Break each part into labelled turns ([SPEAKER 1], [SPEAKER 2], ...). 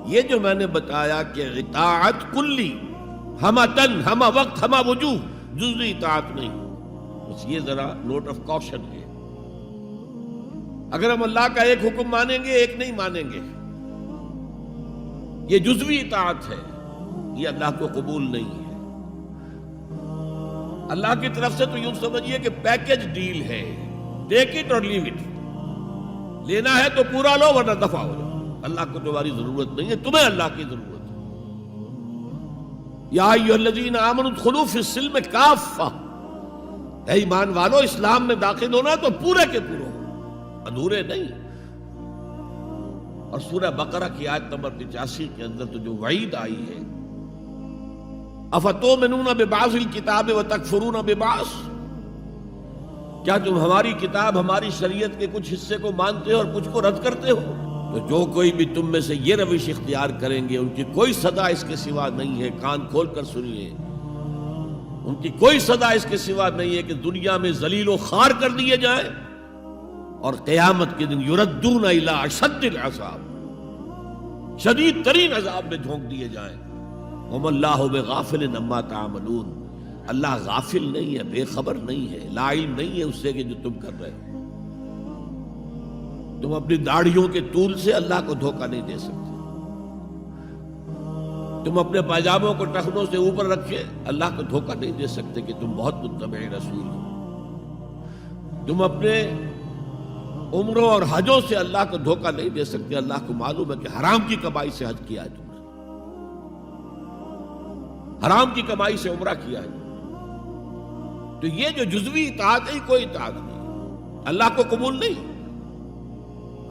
[SPEAKER 1] یہ جو میں نے بتایا کہ اطاعت کلی، ہمہ تن، ہمہ وقت، ہمہ وجوہ، جزوی اطاعت نہیں، بس یہ ذرا نوٹ آف کاشن ہے۔ اگر ہم اللہ کا ایک حکم مانیں گے، ایک نہیں مانیں گے، یہ جزوی اطاعت ہے، یہ اللہ کو قبول نہیں ہے۔ اللہ کی طرف سے تو یوں سمجھیے کہ پیکج ڈیل ہے، ٹیک اٹ اور لیو اٹ، لینا ہے تو پورا لو ورنہ دفع ہو جاؤ۔ اللہ کو تمہاری ضرورت نہیں ہے، تمہیں اللہ کی ضرورت ہے۔ یا ایھا الذین آمنوا ادخلوا فی السلم کافہ، اے ایمان والو اسلام میں داخل ہونا تو پورے کے پورے ہو، ادھورے نہیں۔ اور سورہ بقرہ کی آیت نمبر 85 کے اندر تو جو وعید آئی ہے، افتؤمنون ببعض الکتاب وتکفرون ببعض، کیا تم ہماری کتاب، ہماری شریعت کے کچھ حصے کو مانتے ہو اور کچھ کو رد کرتے ہو؟ تو جو کوئی بھی تم میں سے یہ روش اختیار کریں گے، ان کی کوئی صدا اس کے سوا نہیں ہے، کان کھول کر سنیے، ان کی کوئی صدا اس کے سوا نہیں ہے کہ دنیا میں ذلیل و خوار کر دیے جائیں اور قیامت کے دن یردون الی اشد العذاب، شدید ترین عذاب میں جھونک دیے جائیں۔ وما اللہ بغافل عما تعملون، اللہ غافل نہیں ہے، بے خبر نہیں ہے، لا علم نہیں ہے اس سے کہ جو تم کر رہے ہو۔ تم اپنی داڑھیوں کے طول سے اللہ کو دھوکہ نہیں دے سکتے، تم اپنے پائجاموں کو ٹخنوں سے اوپر رکھے اللہ کو دھوکہ نہیں دے سکتے کہ تم بہت متبع رسول ہو، تم اپنے عمروں اور حجوں سے اللہ کو دھوکہ نہیں دے سکتے، اللہ کو معلوم ہے کہ حرام کی کمائی سے حج کیا ہے تم نے، حرام کی کمائی سے عمرہ کیا ہے۔ تو یہ جو جزوی اطاعت ہے، کوئی اطاعت نہیں، اللہ کو قبول نہیں۔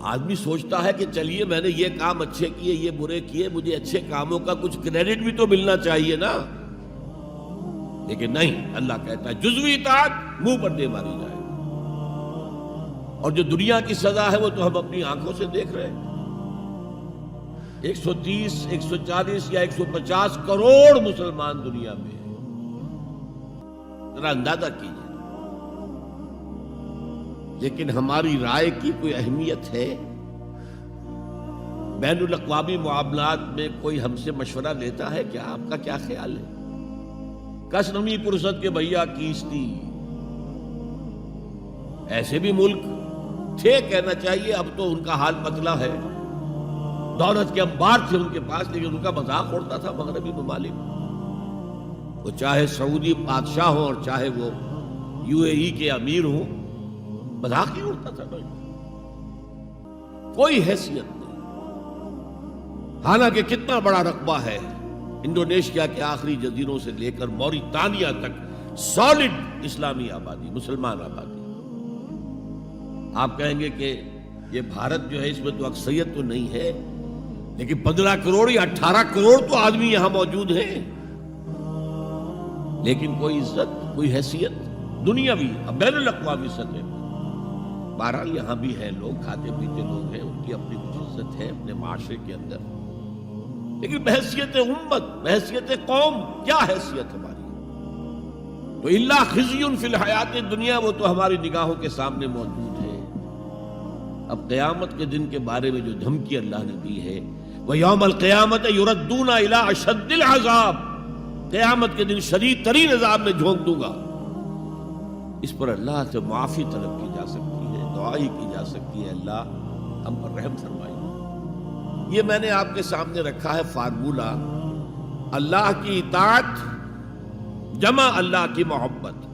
[SPEAKER 1] آدمی سوچتا ہے کہ چلیے میں نے یہ کام اچھے کیے، یہ برے کیے، مجھے اچھے کاموں کا کچھ کریڈٹ بھی تو ملنا چاہیے نا، لیکن نہیں، اللہ کہتا ہے جزوی اطاعت منہ پر دے ماری جائے، اور جو دنیا کی سزا ہے وہ تو ہم اپنی آنکھوں سے دیکھ رہے ہیں۔ 130، 140 یا 150 کروڑ مسلمان دنیا میں ہیں، ذرا اندازہ کیجیے، لیکن ہماری رائے کی کوئی اہمیت ہے؟ بین الاقوامی معاملات میں کوئی ہم سے مشورہ لیتا ہے کیا؟ آپ کا کیا خیال ہے؟ کس نمی پرست کے بھیا کیستی، ایسے بھی ملک تھے کہنا چاہیے، اب تو ان کا حال پتلا ہے، دولت کے انبار تھے ان کے پاس، لیکن ان کا مذاق اڑتا تھا مغربی ممالک، وہ چاہے سعودی بادشاہ ہوں اور چاہے وہ UAE کے امیر ہوں، مذاق ہی اڑتا تھا، کوئی حیثیت نہیں۔ حالانکہ کتنا بڑا رقبہ ہے انڈونیشیا کے آخری جزیروں سے لے کر موریتانیہ تک، سالڈ اسلامی آبادی، مسلمان آبادی۔ آپ کہیں گے کہ یہ بھارت جو ہے اس میں تو اکثریت تو نہیں ہے، لیکن 15 کروڑ یا 18 کروڑ تو آدمی یہاں موجود ہیں، لیکن کوئی عزت، کوئی حیثیت دنیاوی بین الاقوامی سطح پر۔ بہرحال یہاں بھی ہیں لوگ، کھاتے پیتے لوگ ہیں، ان کی اپنی کچھ عزت ہے اپنے معاشرے کے اندر، لیکن بحیثیت امت، بحیثیت قوم کیا حیثیت ہماری؟ تو الا خزی فی الحیات دنیا، وہ تو ہماری نگاہوں کے سامنے موجود ہے۔ اب قیامت کے دن کے بارے میں جو دھمکی اللہ نے دی ہے، وَيَوْمَ الْقِيَامَةِ يُرَدُّونَ إِلَىٰ أَشَدِّ الْعَذَابِ، قیامت کے دن شدید ترین عذاب میں جھونک دوں گا۔ اس پر اللہ سے معافی طلب کی جا سکتی ہے، دعا ہی کی جا سکتی ہے، اللہ ہم پر رحم فرمائے۔ یہ میں نے آپ کے سامنے رکھا ہے فارمولہ، اللہ کی اطاعت جمع اللہ کی محبت۔